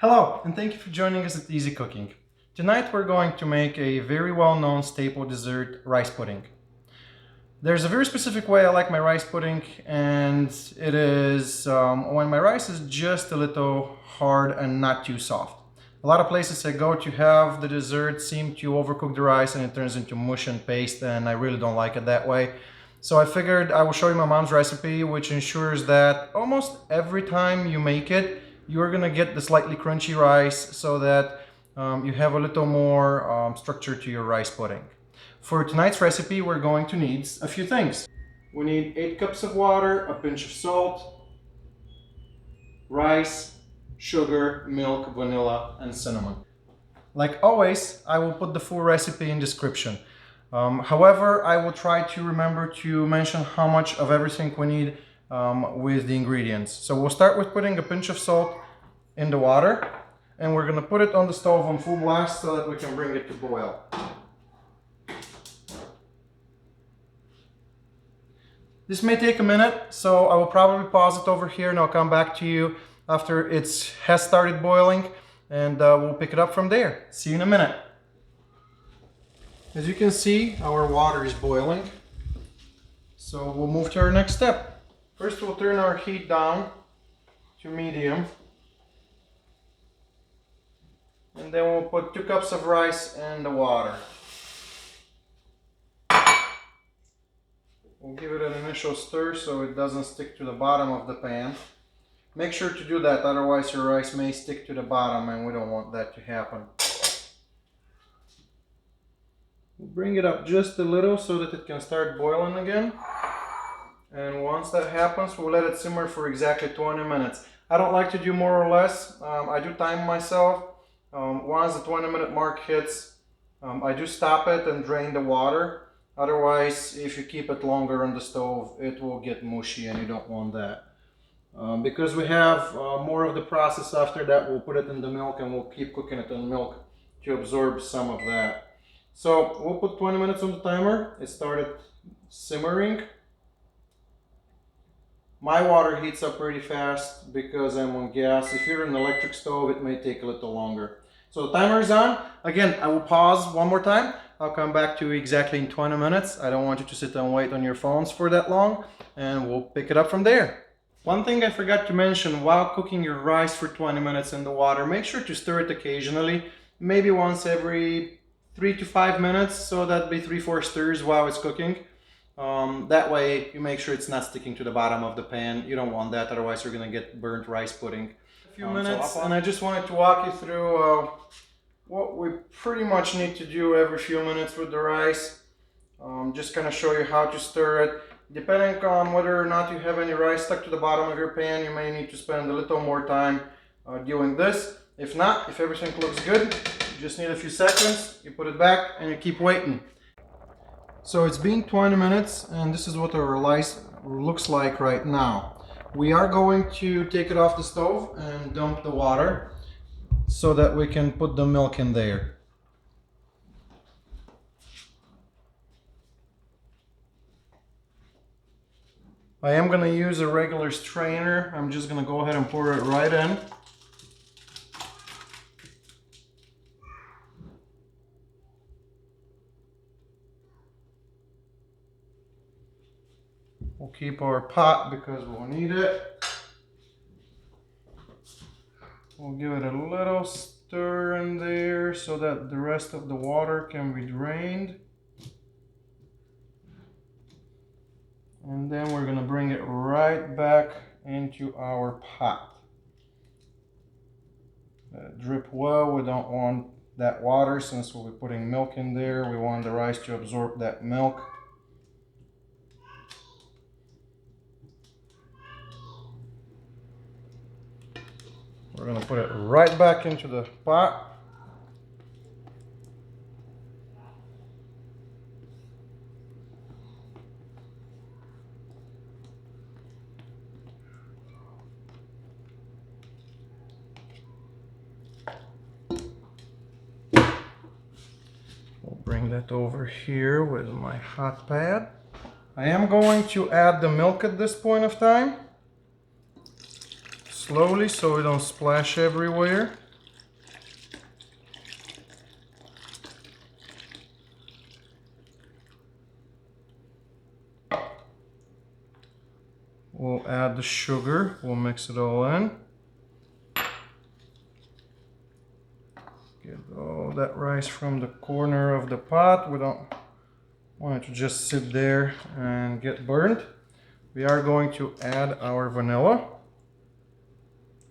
Hello, and thank you for joining us at Easy Cooking. Tonight we're going to make a very well-known staple dessert, rice pudding. There's a very specific way I like my rice pudding, and it is when my rice is just a little hard and not too soft. A lot of places I go to have the dessert seem to overcook the rice and it turns into mush and paste, and I really don't like it that way. So I figured I will show you my mom's recipe, which ensures that almost every time you make it, you're gonna get the slightly crunchy rice so that you have a little more structure to your rice pudding. For tonight's recipe, we're going to need a few things. We need 8 cups of water, a pinch of salt, rice, sugar, milk, vanilla, and cinnamon. Like always, I will put the full recipe in description. However, I will try to remember to mention how much of everything we need with the ingredients. So we'll start with putting a pinch of salt in the water, and we're gonna put it on the stove on full blast so that we can bring it to boil. This may take a minute, so I will probably pause it over here and I'll come back to you after it has started boiling, and we'll pick it up from there. See you in a minute. As you can see, our water is boiling, so we'll move to our next step. First, we'll turn our heat down to medium, and then we'll put 2 cups of rice in the water. We'll give it an initial stir so it doesn't stick to the bottom of the pan. Make sure to do that, otherwise your rice may stick to the bottom, and we don't want that to happen. We'll bring it up just a little so that it can start boiling again. And once that happens, we'll let it simmer for exactly 20 minutes. I don't like to do more or less. I do time myself. Once the 20-minute mark hits, I do stop it and drain the water. Otherwise, if you keep it longer on the stove, it will get mushy, and you don't want that. Because we have more of the process after that, we'll put it in the milk and we'll keep cooking it in milk to absorb some of that. So we'll put 20 minutes on the timer. It started simmering. My water heats up pretty fast because I'm on gas. If you're an electric stove, it may take a little longer. So the timer is on. Again, I will pause one more time. I'll come back to you exactly in 20 minutes. I don't want you to sit and wait on your phones for that long, and we'll pick it up from there. One thing I forgot to mention, while cooking your rice for 20 minutes in the water, make sure to stir it occasionally, maybe once every 3 to 5 minutes, so that'd be 3-4 stirs while it's cooking. That way you make sure it's not sticking to the bottom of the pan. You don't want that, otherwise you're gonna get burnt rice pudding. A few minutes, and I just wanted to walk you through what we pretty much need to do every few minutes with the rice. Just kind of show you how to stir it. Depending on whether or not you have any rice stuck to the bottom of your pan, you may need to spend a little more time doing this. If not, if everything looks good, you just need a few seconds, you put it back and you keep waiting. So it's been 20 minutes, and this is what our rice looks like right now. We are going to take it off the stove and dump the water so that we can put the milk in there. I am going to use a regular strainer. I'm just going to go ahead and pour it right in. We'll keep our pot because we'll need it. We'll give it a little stir in there so that the rest of the water can be drained. And then we're going to bring it right back into our pot. Drip well. We don't want that water since we'll be putting milk in there. We want the rice to absorb that milk. We're going to put it right back into the pot. We'll bring that over here with my hot pad. I am going to add the milk at this point of time. Slowly so we don't splash everywhere. we'll add the sugar. We'll mix it all in. Get all that rice from the corner of the pot. We don't want it to just sit there and get burned. We are going to add our vanilla.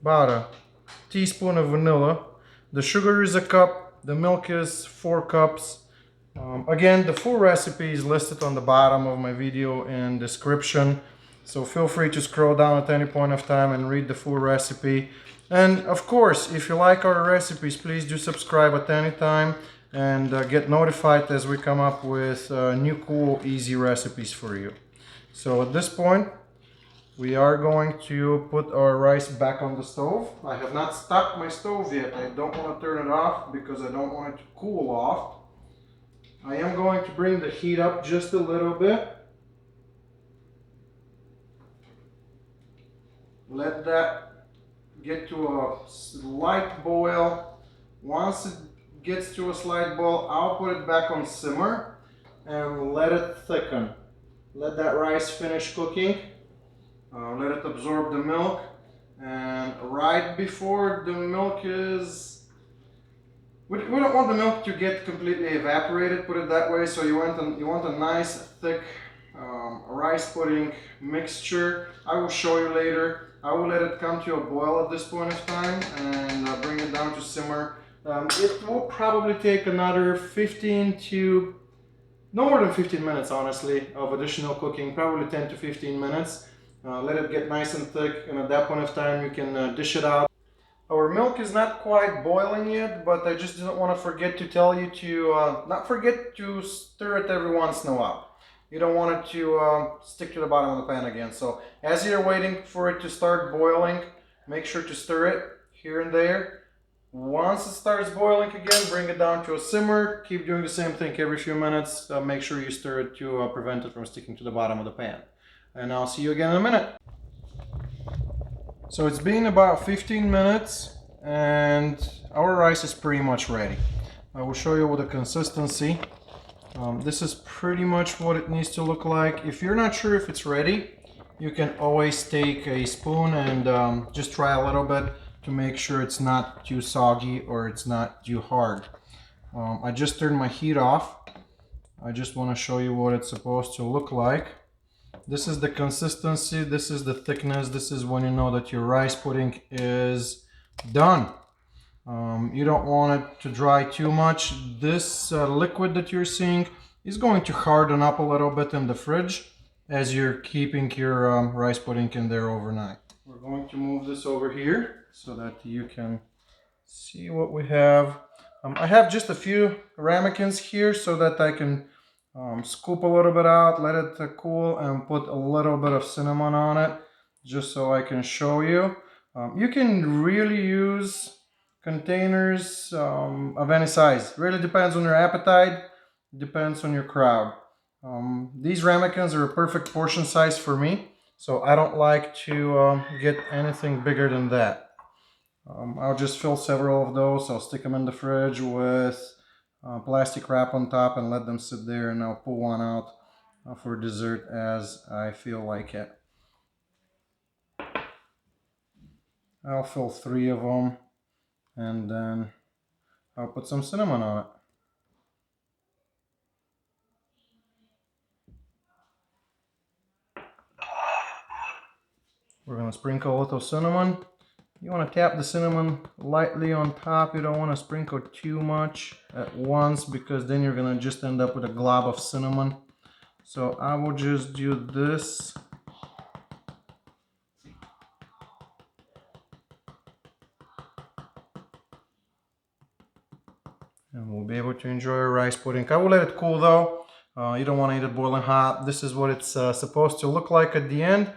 About a teaspoon of vanilla. The sugar is a cup. The milk is 4 cups. Again, the full recipe is listed on the bottom of my video in description. So feel free to scroll down at any point of time and read the full recipe. And of course, if you like our recipes, please do subscribe at any time and get notified as we come up with new cool, easy recipes for you. So at this point, we are going to put our rice back on the stove. I have not stopped my stove yet. I don't want to turn it off because I don't want it to cool off. I am going to bring the heat up just a little bit. Let that get to a slight boil. Once it gets to a slight boil, I'll put it back on simmer and let it thicken. Let that rice finish cooking. Let it absorb the milk. And right before the milk is... We don't want the milk to get completely evaporated, put it that way. So you want a nice thick rice pudding mixture. I will show you later. I will let it come to a boil at this point of time and bring it down to simmer. It will probably take another 15 to no more than 15 minutes, honestly, of additional cooking, probably 10 to 15 minutes. Let it get nice and thick, and at that point of time you can dish it out. Our milk is not quite boiling yet, but I just didn't want to forget to tell you to not forget to stir it every once in a while. You don't want it to stick to the bottom of the pan again. So as you're waiting for it to start boiling, make sure to stir it here and there. Once it starts boiling again, bring it down to a simmer. Keep doing the same thing every few minutes. Make sure you stir it to prevent it from sticking to the bottom of the pan. And I'll see you again in a minute. So it's been about 15 minutes and our rice is pretty much ready. I will show you what the consistency. This is pretty much what it needs to look like. If you're not sure if it's ready, you can always take a spoon and just try a little bit to make sure it's not too soggy or it's not too hard. I just turned my heat off. I just want to show you what it's supposed to look like. This is the consistency, this is the thickness, this is when you know that your rice pudding is done. You don't want it to dry too much. This liquid that you're seeing is going to harden up a little bit in the fridge as you're keeping your rice pudding in there overnight. We're going to move this over here so that you can see what we have. I have just a few ramekins here so that I can scoop a little bit out, let it cool, and put a little bit of cinnamon on it just so I can show you. You can really use containers of any size. Really depends on your appetite, depends on your crowd. These ramekins are a perfect portion size for me, so I don't like to get anything bigger than that. I'll just fill several of those. I'll stick them in the fridge with plastic wrap on top and let them sit there, and I'll pull one out for dessert as I feel like it. I'll fill 3 of them and then I'll put some cinnamon on it. We're going to sprinkle a little cinnamon. You want to tap the cinnamon lightly on top. You don't want to sprinkle too much at once because then you're going to just end up with a glob of cinnamon. So I will just do this. And we'll be able to enjoy our rice pudding. I will let it cool though. You don't want to eat it boiling hot. This is what it's supposed to look like at the end.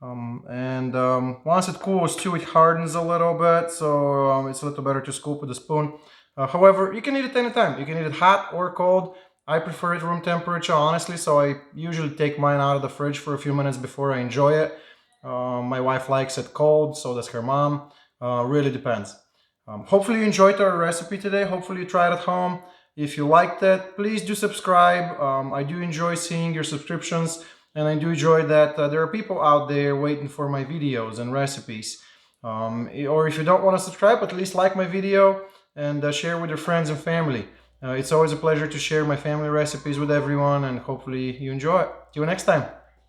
Once it cools too, it hardens a little bit, so it's a little better to scoop with a spoon. However, you can eat it anytime. You can eat it hot or cold. I prefer it room temperature, honestly, so I usually take mine out of the fridge for a few minutes before I enjoy it. My wife likes it cold, so does her mom. Really depends. Hopefully you enjoyed our recipe today. Hopefully you tried at home. If you liked it, please do subscribe. I do enjoy seeing your subscriptions. and I do enjoy that there are people out there waiting for my videos and recipes. Or if you don't want to subscribe, at least like my video and share with your friends and family. It's always a pleasure to share my family recipes with everyone, and hopefully you enjoy it. See you next time.